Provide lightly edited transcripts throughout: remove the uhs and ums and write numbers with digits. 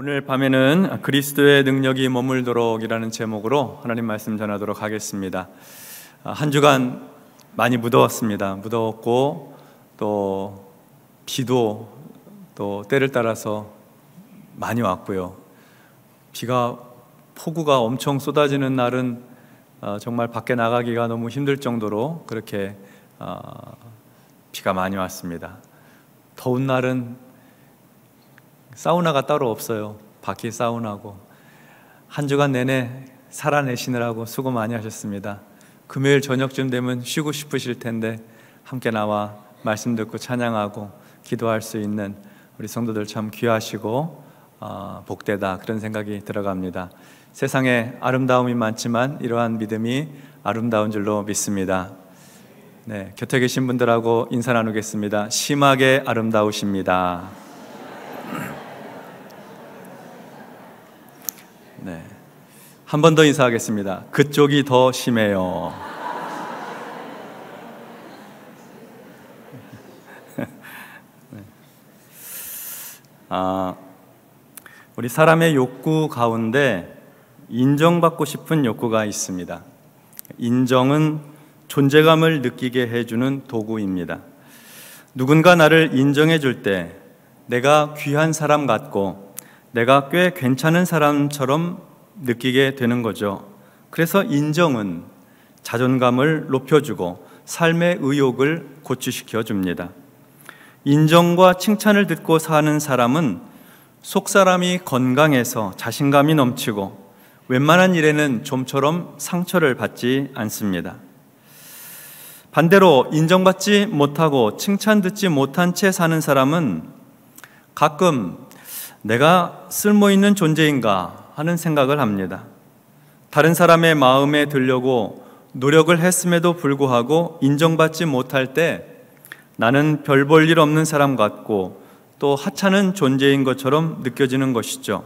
오늘 밤에는 그리스도의 능력이 머물도록이라는 제목으로 하나님 말씀 전하도록 하겠습니다. 한 주간 많이 무더웠습니다. 무더웠고 또 비도 또 때를 따라서 많이 왔고요. 폭우가 엄청 쏟아지는 날은 정말 밖에 나가기가 너무 힘들 정도로 그렇게 비가 많이 왔습니다. 더운 날은 사우나가 따로 없어요. 밖에 사우나고. 한 주간 내내 살아내시느라고 수고 많이 하셨습니다. 금요일 저녁쯤 되면 쉬고 싶으실 텐데 함께 나와 말씀 듣고 찬양하고 기도할 수 있는 우리 성도들 참 귀하시고 복되다, 그런 생각이 들어갑니다. 세상에 아름다움이 많지만 이러한 믿음이 아름다운 줄로 믿습니다. 네, 곁에 계신 분들하고 인사 나누겠습니다. 심하게 아름다우십니다. 네, 한 번 더 인사하겠습니다. 그쪽이 더 심해요. 우리 사람의 욕구 가운데 인정받고 싶은 욕구가 있습니다. 인정은 존재감을 느끼게 해주는 도구입니다. 누군가 나를 인정해 줄 때 내가 귀한 사람 같고 내가 꽤 괜찮은 사람처럼 느끼게 되는 거죠. 그래서 인정은 자존감을 높여주고 삶의 의욕을 고취시켜 줍니다. 인정과 칭찬을 듣고 사는 사람은 속사람이 건강해서 자신감이 넘치고 웬만한 일에는 좀처럼 상처를 받지 않습니다. 반대로 인정받지 못하고 칭찬 듣지 못한 채 사는 사람은 가끔 내가 쓸모있는 존재인가 하는 생각을 합니다. 다른 사람의 마음에 들려고 노력을 했음에도 불구하고 인정받지 못할 때 나는 별 볼 일 없는 사람 같고 또 하찮은 존재인 것처럼 느껴지는 것이죠.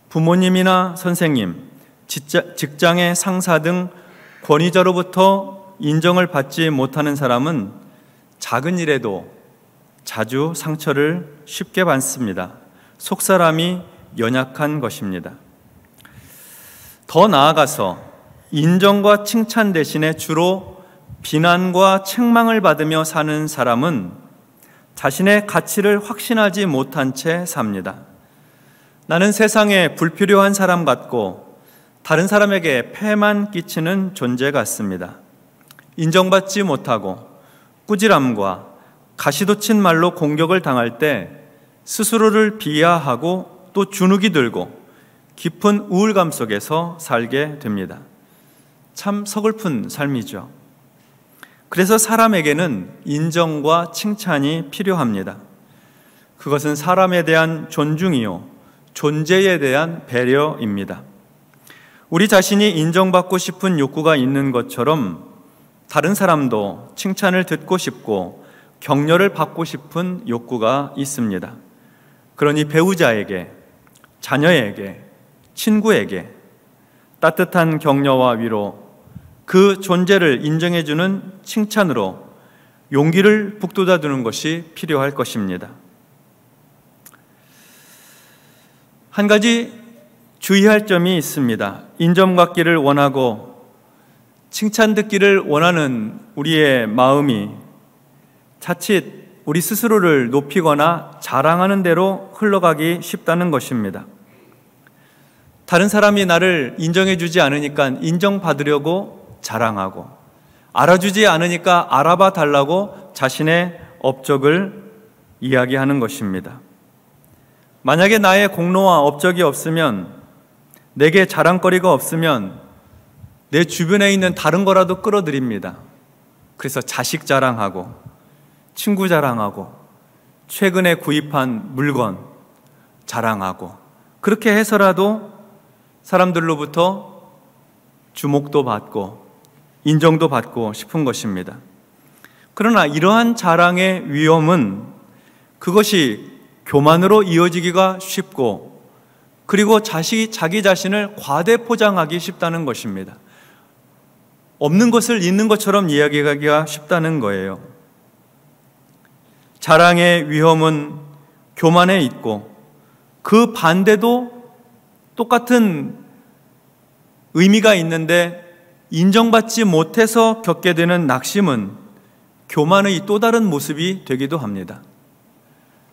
부모님이나 선생님, 직장의 상사 등 권위자로부터 인정을 받지 못하는 사람은 작은 일에도 자주 상처를 쉽게 받습니다. 속사람이 연약한 것입니다. 더 나아가서 인정과 칭찬 대신에 주로 비난과 책망을 받으며 사는 사람은 자신의 가치를 확신하지 못한 채 삽니다. 나는 세상에 불필요한 사람 같고 다른 사람에게 폐만 끼치는 존재 같습니다. 인정받지 못하고 꾸지람과 가시돋친 말로 공격을 당할 때 스스로를 비하하고 또 주눅이 들고 깊은 우울감 속에서 살게 됩니다. 참 서글픈 삶이죠. 그래서 사람에게는 인정과 칭찬이 필요합니다. 그것은 사람에 대한 존중이요, 존재에 대한 배려입니다. 우리 자신이 인정받고 싶은 욕구가 있는 것처럼 다른 사람도 칭찬을 듣고 싶고 격려를 받고 싶은 욕구가 있습니다. 그러니 배우자에게, 자녀에게, 친구에게 따뜻한 격려와 위로, 그 존재를 인정해주는 칭찬으로 용기를 북돋아주는 것이 필요할 것입니다. 한 가지 주의할 점이 있습니다. 인정받기를 원하고 칭찬 듣기를 원하는 우리의 마음이 자칫 우리 스스로를 높이거나 자랑하는 대로 흘러가기 쉽다는 것입니다. 다른 사람이 나를 인정해 주지 않으니까 인정받으려고 자랑하고, 알아주지 않으니까 알아봐 달라고 자신의 업적을 이야기하는 것입니다. 만약에 나의 공로와 업적이 없으면, 내게 자랑거리가 없으면 내 주변에 있는 다른 거라도 끌어들입니다. 그래서 자식 자랑하고 친구 자랑하고 최근에 구입한 물건 자랑하고, 그렇게 해서라도 사람들로부터 주목도 받고 인정도 받고 싶은 것입니다. 그러나 이러한 자랑의 위험은 그것이 교만으로 이어지기가 쉽고, 그리고 자기 자신을 과대 포장하기 쉽다는 것입니다. 없는 것을 있는 것처럼 이야기하기가 쉽다는 거예요. 자랑의 위험은 교만에 있고 그 반대도 똑같은 의미가 있는데 인정받지 못해서 겪게 되는 낙심은 교만의 또 다른 모습이 되기도 합니다.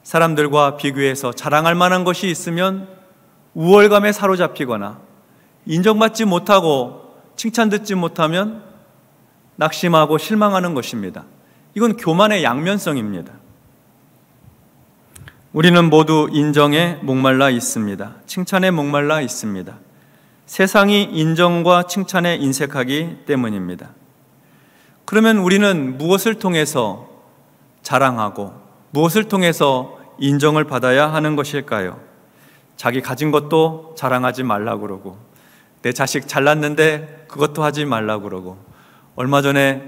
사람들과 비교해서 자랑할 만한 것이 있으면 우월감에 사로잡히거나 인정받지 못하고 칭찬 듣지 못하면 낙심하고 실망하는 것입니다. 이건 교만의 양면성입니다. 우리는 모두 인정에 목말라 있습니다. 칭찬에 목말라 있습니다. 세상이 인정과 칭찬에 인색하기 때문입니다. 그러면 우리는 무엇을 통해서 자랑하고 무엇을 통해서 인정을 받아야 하는 것일까요? 자기 가진 것도 자랑하지 말라고 그러고, 내 자식 잘났는데 그것도 하지 말라고 그러고, 얼마 전에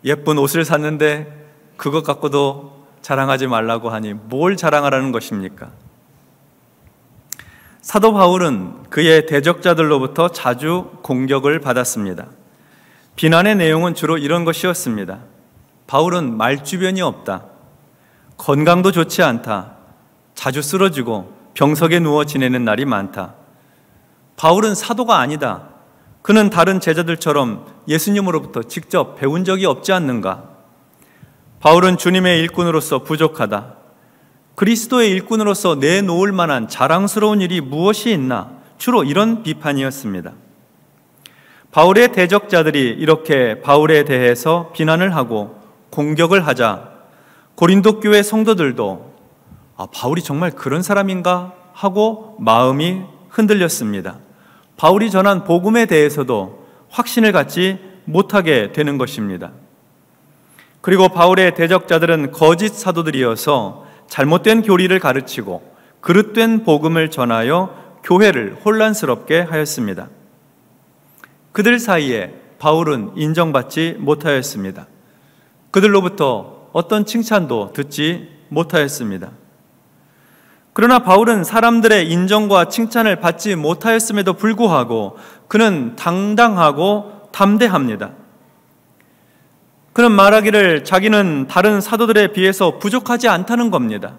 예쁜 옷을 샀는데 그것 갖고도 자랑하지 말라고 하니 뭘 자랑하라는 것입니까? 사도 바울은 그의 대적자들로부터 자주 공격을 받았습니다. 비난의 내용은 주로 이런 것이었습니다. 바울은 말주변이 없다. 건강도 좋지 않다. 자주 쓰러지고 병석에 누워 지내는 날이 많다. 바울은 사도가 아니다. 그는 다른 제자들처럼 예수님으로부터 직접 배운 적이 없지 않는가? 바울은 주님의 일꾼으로서 부족하다. 그리스도의 일꾼으로서 내놓을 만한 자랑스러운 일이 무엇이 있나? 주로 이런 비판이었습니다. 바울의 대적자들이 이렇게 바울에 대해서 비난을 하고 공격을 하자 고린도 교회 성도들도 바울이 정말 그런 사람인가 하고 마음이 흔들렸습니다. 바울이 전한 복음에 대해서도 확신을 갖지 못하게 되는 것입니다. 그리고 바울의 대적자들은 거짓 사도들이어서 잘못된 교리를 가르치고 그릇된 복음을 전하여 교회를 혼란스럽게 하였습니다. 그들 사이에 바울은 인정받지 못하였습니다. 그들로부터 어떤 칭찬도 듣지 못하였습니다. 그러나 바울은 사람들의 인정과 칭찬을 받지 못하였음에도 불구하고 그는 당당하고 담대합니다. 그는 말하기를 자기는 다른 사도들에 비해서 부족하지 않다는 겁니다.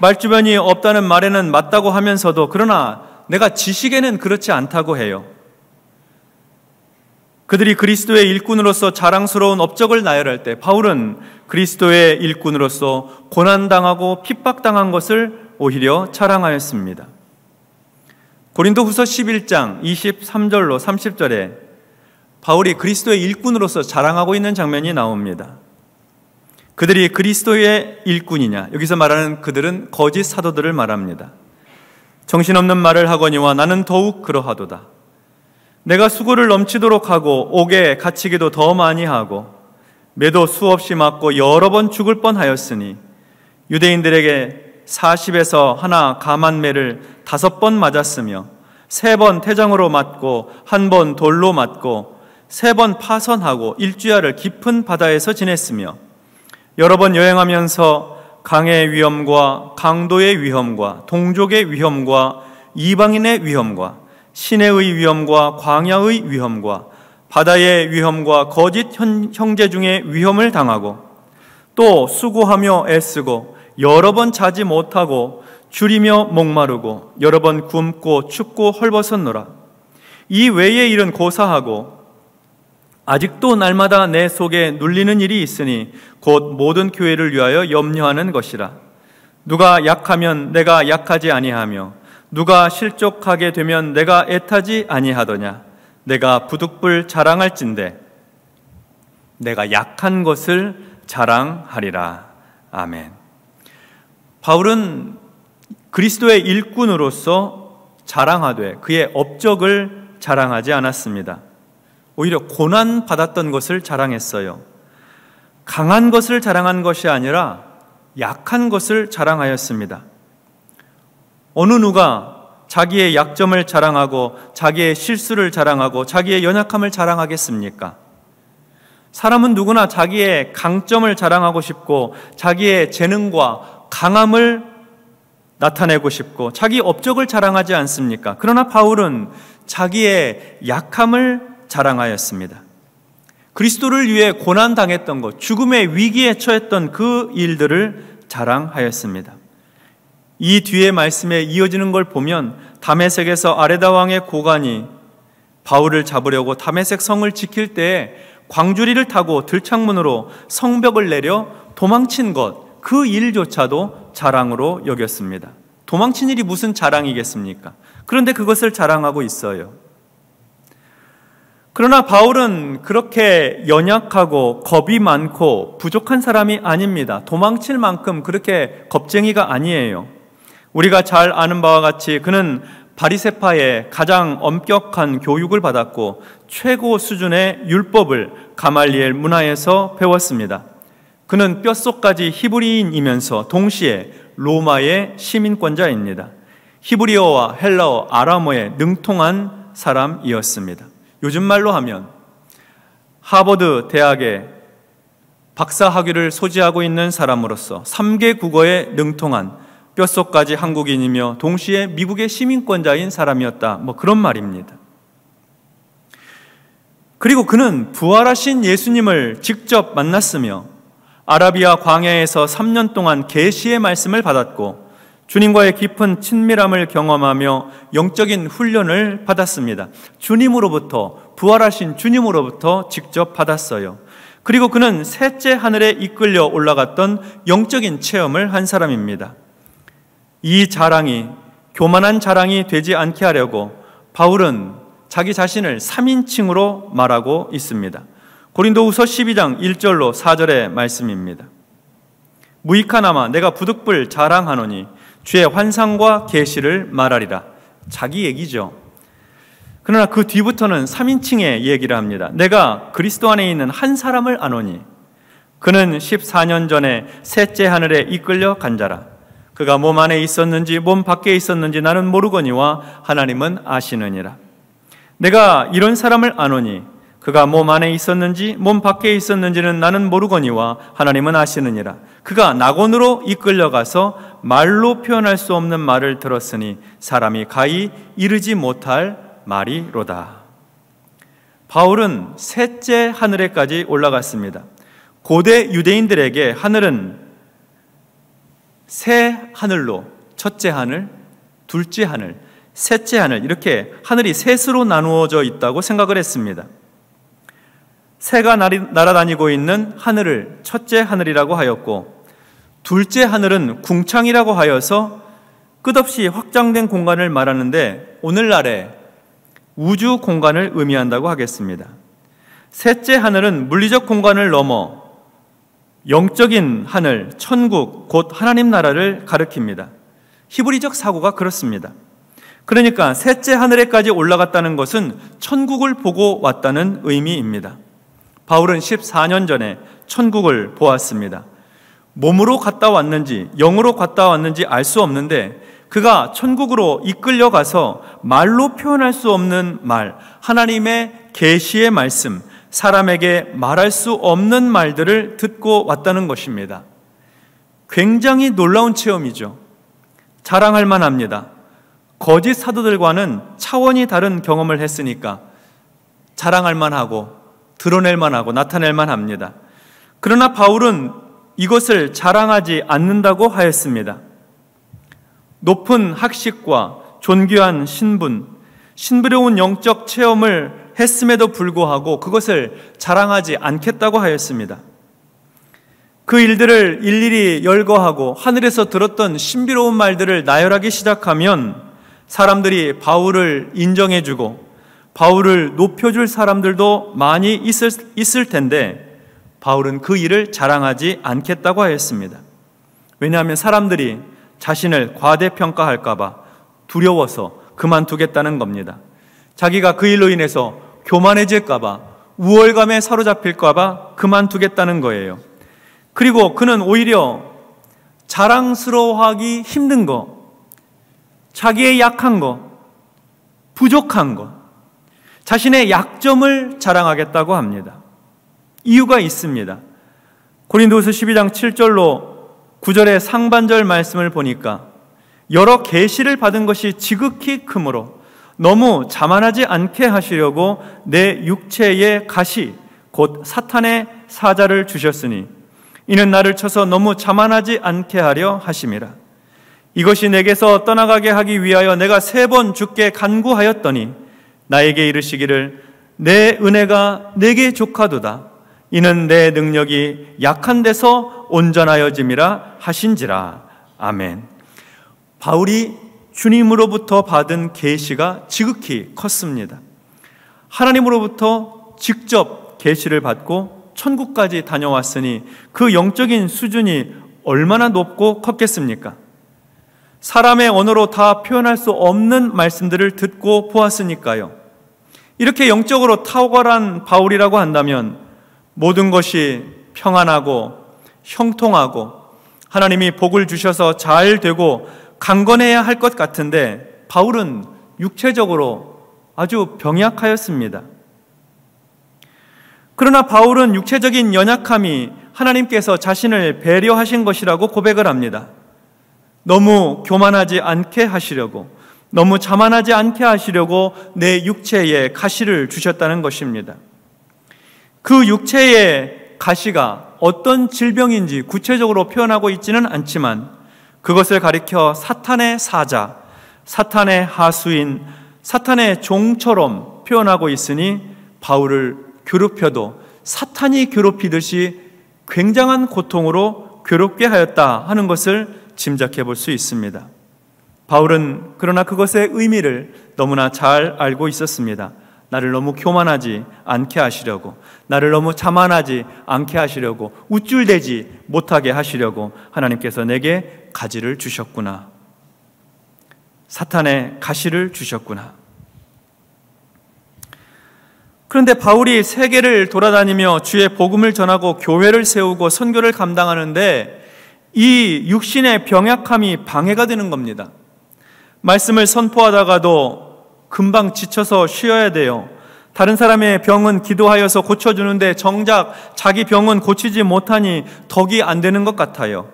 말주변이 없다는 말에는 맞다고 하면서도 그러나 내가 지식에는 그렇지 않다고 해요. 그들이 그리스도의 일꾼으로서 자랑스러운 업적을 나열할 때 바울은 그리스도의 일꾼으로서 고난당하고 핍박당한 것을 오히려 자랑하였습니다. 고린도후서 11장 23절로 30절에 바울이 그리스도의 일꾼으로서 자랑하고 있는 장면이 나옵니다. 그들이 그리스도의 일꾼이냐? 여기서 말하는 그들은 거짓 사도들을 말합니다. 정신없는 말을 하거니와 나는 더욱 그러하도다. 내가 수고를 넘치도록 하고 옥에 갇히기도 더 많이 하고 매도 수없이 맞고 여러 번 죽을 뻔하였으니 유대인들에게 40에서 하나 감한매를 5번 맞았으며 3번 태장으로 맞고 1번 돌로 맞고 3번 파선하고 일주야를 깊은 바다에서 지냈으며 여러 번 여행하면서 강의 위험과 강도의 위험과 동족의 위험과 이방인의 위험과 시내의 위험과 광야의 위험과 바다의 위험과 거짓 형제 중에 위험을 당하고 또 수고하며 애쓰고 여러 번 자지 못하고 줄이며 목마르고 여러 번 굶고 춥고 헐벗었노라. 이 외의 일은 고사하고 아직도 날마다 내 속에 눌리는 일이 있으니 곧 모든 교회를 위하여 염려하는 것이라. 누가 약하면 내가 약하지 아니하며 누가 실족하게 되면 내가 애타지 아니하더냐. 내가 부득불 자랑할진대 내가 약한 것을 자랑하리라. 아멘. 바울은 그리스도의 일꾼으로서 자랑하되 그의 업적을 자랑하지 않았습니다. 오히려 고난받았던 것을 자랑했어요. 강한 것을 자랑한 것이 아니라 약한 것을 자랑하였습니다. 어느 누가 자기의 약점을 자랑하고 자기의 실수를 자랑하고 자기의 연약함을 자랑하겠습니까? 사람은 누구나 자기의 강점을 자랑하고 싶고 자기의 재능과 강함을 나타내고 싶고 자기 업적을 자랑하지 않습니까? 그러나 바울은 자기의 약함을 자랑하였습니다. 그리스도를 위해 고난당했던 것, 죽음의 위기에 처했던 그 일들을 자랑하였습니다. 이 뒤에 말씀에 이어지는 걸 보면 다메섹에서 아레다 왕의 고관이 바울을 잡으려고 다메섹 성을 지킬 때에 광주리를 타고 들창문으로 성벽을 내려 도망친 것, 그 일조차도 자랑으로 여겼습니다. 도망친 일이 무슨 자랑이겠습니까? 그런데 그것을 자랑하고 있어요. 그러나 바울은 그렇게 연약하고 겁이 많고 부족한 사람이 아닙니다. 도망칠 만큼 그렇게 겁쟁이가 아니에요. 우리가 잘 아는 바와 같이 그는 바리새파의 가장 엄격한 교육을 받았고 최고 수준의 율법을 가말리엘 문화에서 배웠습니다. 그는 뼛속까지 히브리인이면서 동시에 로마의 시민권자입니다. 히브리어와 헬라어, 아람어에 능통한 사람이었습니다. 요즘 말로 하면 하버드 대학의 박사 학위를 소지하고 있는 사람으로서 3개 국어에 능통한 뼛속까지 한국인이며 동시에 미국의 시민권자인 사람이었다. 그런 말입니다. 그리고 그는 부활하신 예수님을 직접 만났으며 아라비아 광야에서 3년 동안 계시의 말씀을 받았고 주님과의 깊은 친밀함을 경험하며 영적인 훈련을 받았습니다. 주님으로부터, 부활하신 주님으로부터 직접 받았어요. 그리고 그는 셋째 하늘에 이끌려 올라갔던 영적인 체험을 한 사람입니다. 이 자랑이 교만한 자랑이 되지 않게 하려고 바울은 자기 자신을 3인칭으로 말하고 있습니다. 고린도후서 12장 1절로 4절의 말씀입니다. 무익하나마 내가 부득불 자랑하노니 주의 환상과 계시를 말하리라. 자기 얘기죠. 그러나 그 뒤부터는 3인칭의 얘기를 합니다. 내가 그리스도 안에 있는 한 사람을 아노니 그는 14년 전에 셋째 하늘에 이끌려 간 자라. 그가 몸 안에 있었는지 몸 밖에 있었는지 나는 모르거니와 하나님은 아시느니라. 내가 이런 사람을 아노니 그가 몸 안에 있었는지 몸 밖에 있었는지는 나는 모르거니와 하나님은 아시느니라. 그가 낙원으로 이끌려가서 말로 표현할 수 없는 말을 들었으니 사람이 가히 이르지 못할 말이로다. 바울은 셋째 하늘에까지 올라갔습니다. 고대 유대인들에게 하늘은 세 하늘로, 첫째 하늘, 둘째 하늘, 셋째 하늘, 이렇게 하늘이 셋으로 나누어져 있다고 생각을 했습니다. 새가 날아다니고 있는 하늘을 첫째 하늘이라고 하였고 둘째 하늘은 궁창이라고 하여서 끝없이 확장된 공간을 말하는데 오늘날의 우주 공간을 의미한다고 하겠습니다. 셋째 하늘은 물리적 공간을 넘어 영적인 하늘, 천국, 곧 하나님 나라를 가리킵니다. 히브리적 사고가 그렇습니다. 그러니까 셋째 하늘에까지 올라갔다는 것은 천국을 보고 왔다는 의미입니다. 바울은 14년 전에 천국을 보았습니다. 몸으로 갔다 왔는지 영으로 갔다 왔는지 알 수 없는데 그가 천국으로 이끌려가서 말로 표현할 수 없는 말, 하나님의 계시의 말씀, 사람에게 말할 수 없는 말들을 듣고 왔다는 것입니다. 굉장히 놀라운 체험이죠. 자랑할 만합니다. 거짓 사도들과는 차원이 다른 경험을 했으니까 자랑할 만하고 드러낼 만하고 나타낼 만합니다. 그러나 바울은 이것을 자랑하지 않는다고 하였습니다. 높은 학식과 존귀한 신분, 신비로운 영적 체험을 했음에도 불구하고 그것을 자랑하지 않겠다고 하였습니다. 그 일들을 일일이 열거하고 하늘에서 들었던 신비로운 말들을 나열하기 시작하면 사람들이 바울을 인정해주고 바울을 높여줄 사람들도 많이 있을 텐데 바울은 그 일을 자랑하지 않겠다고 하였습니다. 왜냐하면 사람들이 자신을 과대평가할까 봐 두려워서 그만두겠다는 겁니다. 자기가 그 일로 인해서 교만해질까 봐 우월감에 사로잡힐까 봐 그만두겠다는 거예요. 그리고 그는 오히려 자랑스러워하기 힘든 거, 자기의 약한 거, 부족한 거, 자신의 약점을 자랑하겠다고 합니다. 이유가 있습니다. 고린도후서 12장 7절로 9절의 상반절 말씀을 보니까 여러 계시를 받은 것이 지극히 크므로 너무 자만하지 않게 하시려고 내 육체의 가시 곧 사탄의 사자를 주셨으니 이는 나를 쳐서 너무 자만하지 않게 하려 하심이라. 이것이 내게서 떠나가게 하기 위하여 내가 3번 주께 간구하였더니 나에게 이르시기를 내 은혜가 내게 족하도다. 이는 내 능력이 약한 데서 온전하여짐이라 하신지라. 아멘. 바울이 주님으로부터 받은 계시가 지극히 컸습니다. 하나님으로부터 직접 계시를 받고 천국까지 다녀왔으니 그 영적인 수준이 얼마나 높고 컸겠습니까? 사람의 언어로 다 표현할 수 없는 말씀들을 듣고 보았으니까요. 이렇게 영적으로 탁월한 바울이라고 한다면 모든 것이 평안하고 형통하고 하나님이 복을 주셔서 잘 되고 강건해야 할 것 같은데 바울은 육체적으로 아주 병약하였습니다. 그러나 바울은 육체적인 연약함이 하나님께서 자신을 배려하신 것이라고 고백을 합니다. 너무 교만하지 않게 하시려고, 너무 자만하지 않게 하시려고 내 육체에 가시를 주셨다는 것입니다. 그 육체의 가시가 어떤 질병인지 구체적으로 표현하고 있지는 않지만 그것을 가리켜 사탄의 사자, 사탄의 하수인, 사탄의 종처럼 표현하고 있으니 바울을 괴롭혀도 사탄이 괴롭히듯이 굉장한 고통으로 괴롭게 하였다 하는 것을 짐작해 볼 수 있습니다. 바울은 그러나 그것의 의미를 너무나 잘 알고 있었습니다. 나를 너무 교만하지 않게 하시려고, 나를 너무 자만하지 않게 하시려고, 우쭐대지 못하게 하시려고 하나님께서 내게 가지를 주셨구나. 사탄의 가시를 주셨구나. 그런데 바울이 세계를 돌아다니며 주의 복음을 전하고 교회를 세우고 선교를 감당하는데 이 육신의 병약함이 방해가 되는 겁니다. 말씀을 선포하다가도 금방 지쳐서 쉬어야 돼요. 다른 사람의 병은 기도하여서 고쳐주는데 정작 자기 병은 고치지 못하니 덕이 안 되는 것 같아요.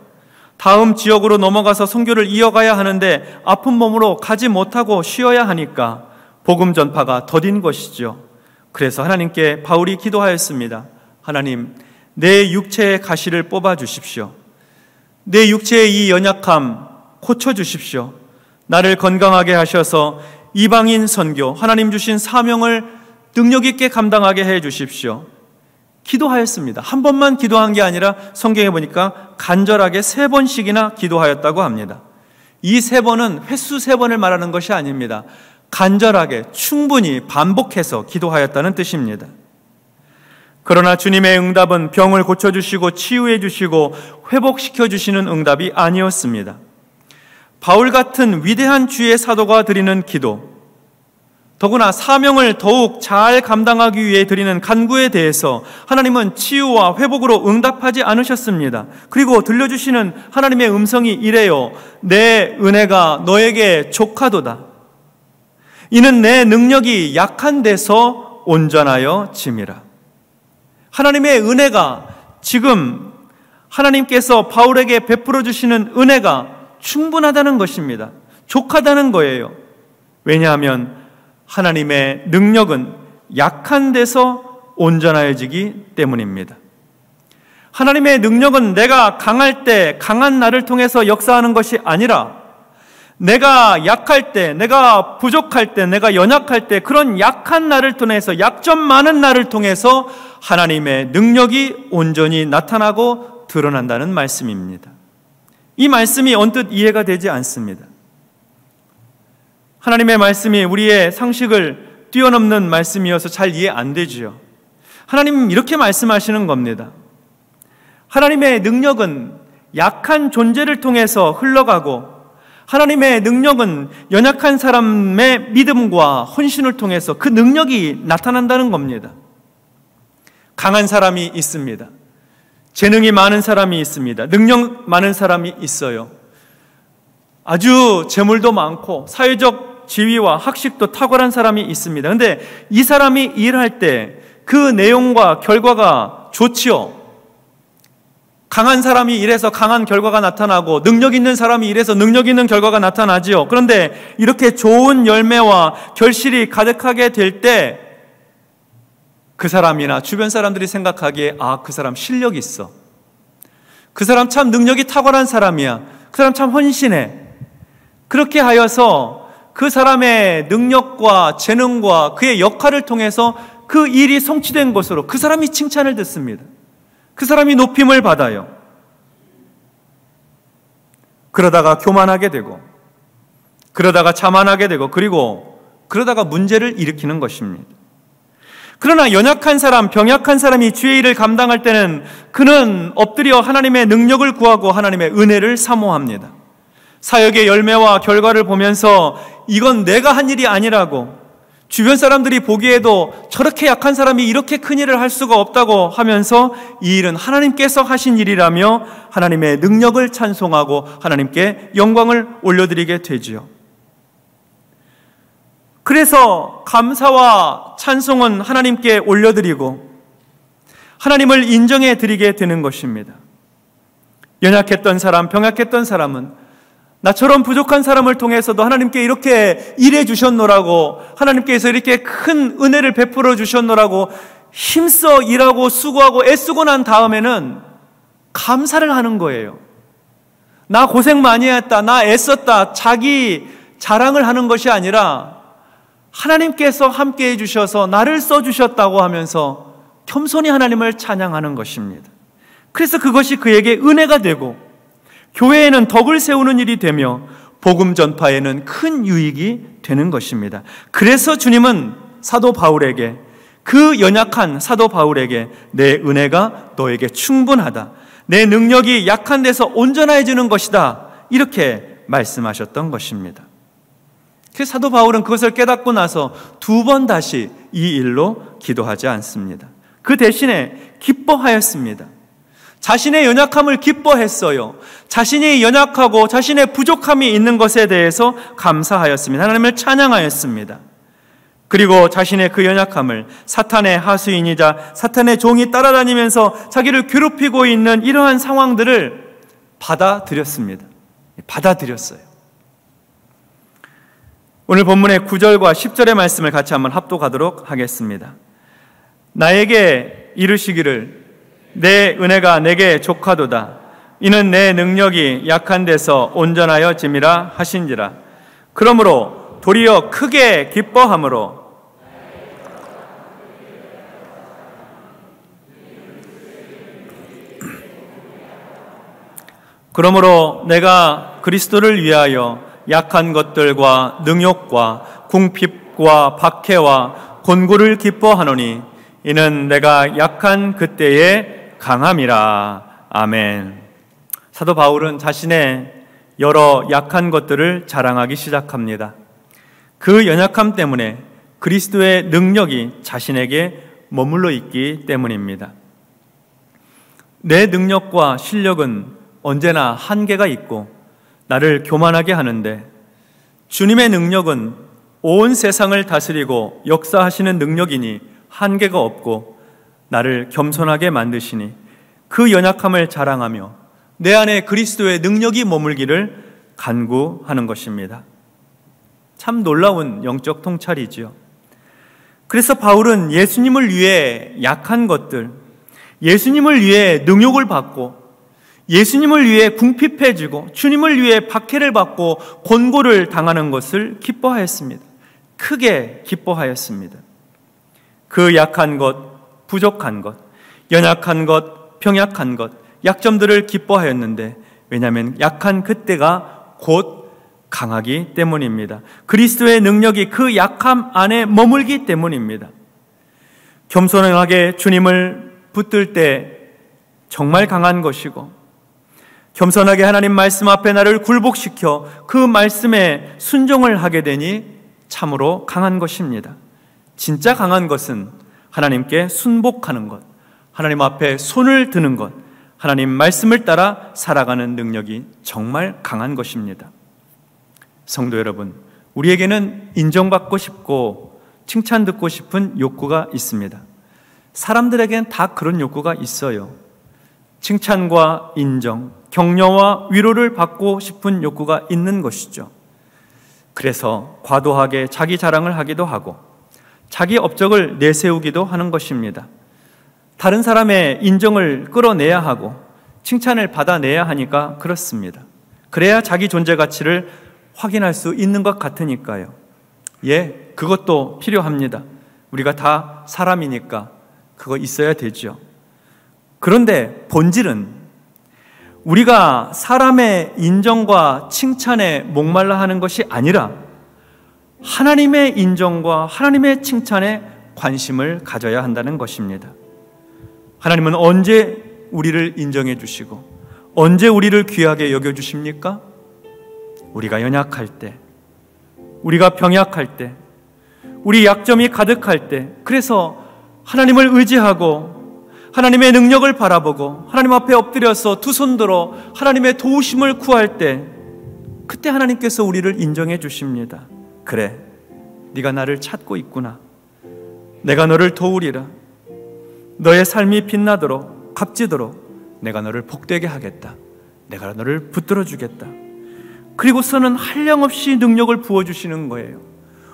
다음 지역으로 넘어가서 선교를 이어가야 하는데 아픈 몸으로 가지 못하고 쉬어야 하니까 복음 전파가 더딘 것이죠. 그래서 하나님께 바울이 기도하였습니다. 하나님, 내 육체의 가시를 뽑아 주십시오. 내 육체의 이 연약함 고쳐주십시오. 나를 건강하게 하셔서 이방인 선교, 하나님 주신 사명을 능력 있게 감당하게 해 주십시오. 기도하였습니다. 한 번만 기도한 게 아니라 성경에 보니까 간절하게 3번씩이나 기도하였다고 합니다. 이 3번은 횟수 3번을 말하는 것이 아닙니다. 간절하게 충분히 반복해서 기도하였다는 뜻입니다. 그러나 주님의 응답은 병을 고쳐주시고 치유해 주시고 회복시켜 주시는 응답이 아니었습니다. 바울 같은 위대한 주의 사도가 드리는 기도, 더구나 사명을 더욱 잘 감당하기 위해 드리는 간구에 대해서 하나님은 치유와 회복으로 응답하지 않으셨습니다. 그리고 들려주시는 하나님의 음성이 이래요. 내 은혜가 너에게 족하도다. 이는 내 능력이 약한 데서 온전하여 짐이라. 하나님의 은혜가 지금 하나님께서 바울에게 베풀어 주시는 은혜가 충분하다는 것입니다. 족하다는 거예요. 왜냐하면 하나님의 능력은 약한 데서 온전해지기 때문입니다. 하나님의 능력은 내가 강할 때 강한 나를 통해서 역사하는 것이 아니라 내가 약할 때, 내가 부족할 때, 내가 연약할 때 그런 약한 나를 통해서, 약점 많은 나를 통해서 하나님의 능력이 온전히 나타나고 드러난다는 말씀입니다. 이 말씀이 언뜻 이해가 되지 않습니다. 하나님의 말씀이 우리의 상식을 뛰어넘는 말씀이어서 잘 이해 안 되지요. 하나님은 이렇게 말씀하시는 겁니다. 하나님의 능력은 약한 존재를 통해서 흘러가고 하나님의 능력은 연약한 사람의 믿음과 헌신을 통해서 그 능력이 나타난다는 겁니다. 강한 사람이 있습니다. 재능이 많은 사람이 있습니다. 능력 많은 사람이 있어요. 아주 재물도 많고 사회적 지위와 학식도 탁월한 사람이 있습니다. 그런데 이 사람이 일할 때 그 내용과 결과가 좋지요. 강한 사람이 일해서 강한 결과가 나타나고 능력 있는 사람이 일해서 능력 있는 결과가 나타나지요. 그런데 이렇게 좋은 열매와 결실이 가득하게 될 때 그 사람이나 주변 사람들이 생각하기에 그 사람 실력이 있어. 그 사람 참 능력이 탁월한 사람이야. 그 사람 참 헌신해. 그렇게 하여서 그 사람의 능력과 재능과 그의 역할을 통해서 그 일이 성취된 것으로 그 사람이 칭찬을 듣습니다. 그 사람이 높임을 받아요. 그러다가 교만하게 되고, 그러다가 자만하게 되고, 그리고 그러다가 문제를 일으키는 것입니다. 그러나 연약한 사람, 병약한 사람이 주의 일을 감당할 때는 그는 엎드려 하나님의 능력을 구하고 하나님의 은혜를 사모합니다. 사역의 열매와 결과를 보면서 이건 내가 한 일이 아니라고, 주변 사람들이 보기에도 저렇게 약한 사람이 이렇게 큰 일을 할 수가 없다고 하면서 이 일은 하나님께서 하신 일이라며 하나님의 능력을 찬송하고 하나님께 영광을 올려드리게 되지요. 그래서 감사와 찬송은 하나님께 올려드리고 하나님을 인정해 드리게 되는 것입니다. 연약했던 사람, 병약했던 사람은 나처럼 부족한 사람을 통해서도 하나님께 이렇게 일해 주셨노라고, 하나님께서 이렇게 큰 은혜를 베풀어 주셨노라고 힘써 일하고 수고하고 애쓰고 난 다음에는 감사를 하는 거예요. 나 고생 많이 했다, 나 애썼다, 자기 자랑을 하는 것이 아니라 하나님께서 함께 해주셔서 나를 써주셨다고 하면서 겸손히 하나님을 찬양하는 것입니다. 그래서 그것이 그에게 은혜가 되고 교회에는 덕을 세우는 일이 되며 복음 전파에는 큰 유익이 되는 것입니다. 그래서 주님은 사도 바울에게, 그 연약한 사도 바울에게 내 은혜가 너에게 충분하다, 내 능력이 약한 데서 온전해지는 것이다, 이렇게 말씀하셨던 것입니다. 그래서 사도 바울은 그것을 깨닫고 나서 2번 다시 이 일로 기도하지 않습니다. 그 대신에 기뻐하였습니다. 자신의 연약함을 기뻐했어요. 자신이 연약하고 자신의 부족함이 있는 것에 대해서 감사하였습니다. 하나님을 찬양하였습니다. 그리고 자신의 그 연약함을 사탄의 하수인이자 사탄의 종이 따라다니면서 자기를 괴롭히고 있는 이러한 상황들을 받아들였습니다. 받아들였어요. 오늘 본문의 9절과 10절의 말씀을 같이 한번 합독하도록 하겠습니다. 나에게 이르시기를 내 은혜가 내게 족하도다. 이는 내 능력이 약한 데서 온전하여 짐이라 하신지라. 그러므로 도리어 크게 기뻐함으로 내가 그리스도를 위하여 약한 것들과 능욕과 궁핍과 박해와 곤고를 기뻐하노니 이는 내가 약한 그때에 강함이라. 아멘. 사도 바울은 자신의 여러 약한 것들을 자랑하기 시작합니다. 그 연약함 때문에 그리스도의 능력이 자신에게 머물러 있기 때문입니다. 내 능력과 실력은 언제나 한계가 있고 나를 교만하게 하는데 주님의 능력은 온 세상을 다스리고 역사하시는 능력이니 한계가 없고 나를 겸손하게 만드시니 그 연약함을 자랑하며 내 안에 그리스도의 능력이 머물기를 간구하는 것입니다. 참 놀라운 영적 통찰이지요. 그래서 바울은 예수님을 위해 약한 것들, 예수님을 위해 능욕을 받고 예수님을 위해 궁핍해지고 주님을 위해 박해를 받고 곤고를 당하는 것을 기뻐하였습니다. 크게 기뻐하였습니다. 그 약한 것, 부족한 것, 연약한 것, 병약한 것, 약점들을 기뻐하였는데 왜냐하면 약한 그때가 곧 강하기 때문입니다. 그리스도의 능력이 그 약함 안에 머물기 때문입니다. 겸손하게 주님을 붙들 때 정말 강한 것이고 겸손하게 하나님 말씀 앞에 나를 굴복시켜 그 말씀에 순종을 하게 되니 참으로 강한 것입니다. 진짜 강한 것은 하나님께 순복하는 것, 하나님 앞에 손을 드는 것, 하나님 말씀을 따라 살아가는 능력이 정말 강한 것입니다. 성도 여러분, 우리에게는 인정받고 싶고 칭찬 듣고 싶은 욕구가 있습니다. 사람들에겐 다 그런 욕구가 있어요. 칭찬과 인정, 격려와 위로를 받고 싶은 욕구가 있는 것이죠. 그래서 과도하게 자기 자랑을 하기도 하고 자기 업적을 내세우기도 하는 것입니다. 다른 사람의 인정을 끌어내야 하고 칭찬을 받아내야 하니까 그렇습니다. 그래야 자기 존재 가치를 확인할 수 있는 것 같으니까요. 예, 그것도 필요합니다. 우리가 다 사람이니까 그거 있어야 되죠. 그런데 본질은 우리가 사람의 인정과 칭찬에 목말라 하는 것이 아니라 하나님의 인정과 하나님의 칭찬에 관심을 가져야 한다는 것입니다. 하나님은 언제 우리를 인정해 주시고 언제 우리를 귀하게 여겨 주십니까? 우리가 연약할 때, 우리가 병약할 때, 우리 약점이 가득할 때, 그래서 하나님을 의지하고 하나님의 능력을 바라보고 하나님 앞에 엎드려서 두 손 들어 하나님의 도우심을 구할 때, 그때 하나님께서 우리를 인정해 주십니다. 그래, 네가 나를 찾고 있구나. 내가 너를 도우리라. 너의 삶이 빛나도록 값지도록 내가 너를 복되게 하겠다. 내가 너를 붙들어 주겠다. 그리고서는 한량없이 능력을 부어주시는 거예요.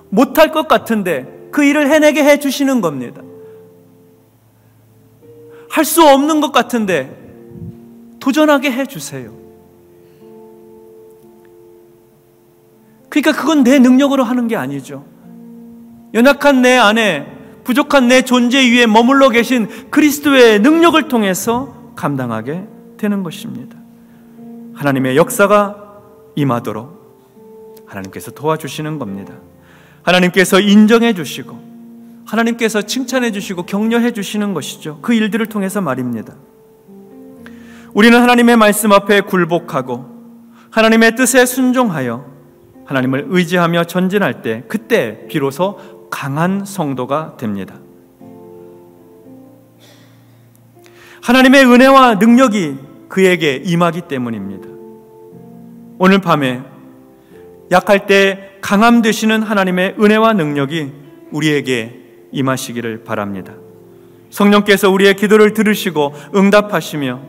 못할 것 같은데 그 일을 해내게 해주시는 겁니다. 할 수 없는 것 같은데 도전하게 해주세요. 그러니까 그건 내 능력으로 하는 게 아니죠. 연약한 내 안에, 부족한 내 존재 위에 머물러 계신 그리스도의 능력을 통해서 감당하게 되는 것입니다. 하나님의 역사가 임하도록 하나님께서 도와주시는 겁니다. 하나님께서 인정해 주시고 하나님께서 칭찬해 주시고 격려해 주시는 것이죠. 그 일들을 통해서 말입니다. 우리는 하나님의 말씀 앞에 굴복하고 하나님의 뜻에 순종하여 하나님을 의지하며 전진할 때, 그때 비로소 강한 성도가 됩니다. 하나님의 은혜와 능력이 그에게 임하기 때문입니다. 오늘 밤에 약할 때 강함 되시는 하나님의 은혜와 능력이 우리에게 임하시기를 바랍니다. 성령께서 우리의 기도를 들으시고 응답하시며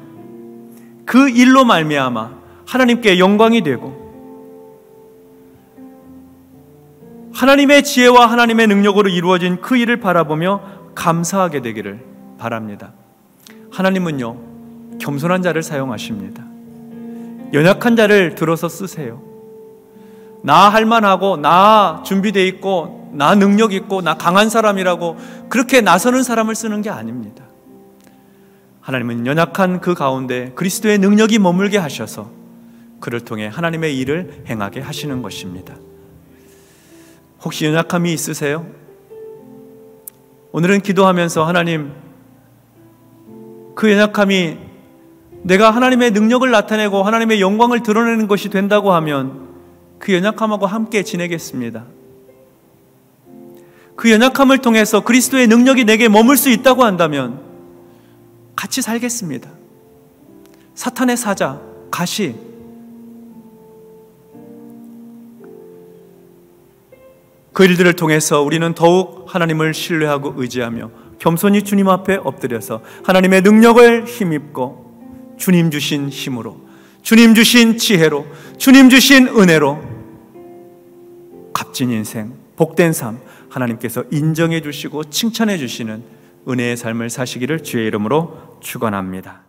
그 일로 말미암아 하나님께 영광이 되고 하나님의 지혜와 하나님의 능력으로 이루어진 그 일을 바라보며 감사하게 되기를 바랍니다. 하나님은요, 겸손한 자를 사용하십니다. 연약한 자를 들어서 쓰세요. 나 할만하고, 나 준비되어 있고, 나 능력 있고, 나 강한 사람이라고 그렇게 나서는 사람을 쓰는 게 아닙니다. 하나님은 연약한 그 가운데 그리스도의 능력이 머물게 하셔서 그를 통해 하나님의 일을 행하게 하시는 것입니다. 혹시 연약함이 있으세요? 오늘은 기도하면서 하나님, 그 연약함이 내가 하나님의 능력을 나타내고 하나님의 영광을 드러내는 것이 된다고 하면 그 연약함하고 함께 지내겠습니다. 그 연약함을 통해서 그리스도의 능력이 내게 머물 수 있다고 한다면 같이 살겠습니다. 사탄의 사자, 가시, 그 일들을 통해서 우리는 더욱 하나님을 신뢰하고 의지하며 겸손히 주님 앞에 엎드려서 하나님의 능력을 힘입고 주님 주신 힘으로, 주님 주신 지혜로, 주님 주신 은혜로 값진 인생, 복된 삶 하나님께서 인정해 주시고 칭찬해 주시는 은혜의 삶을 사시기를 주의 이름으로 축원합니다.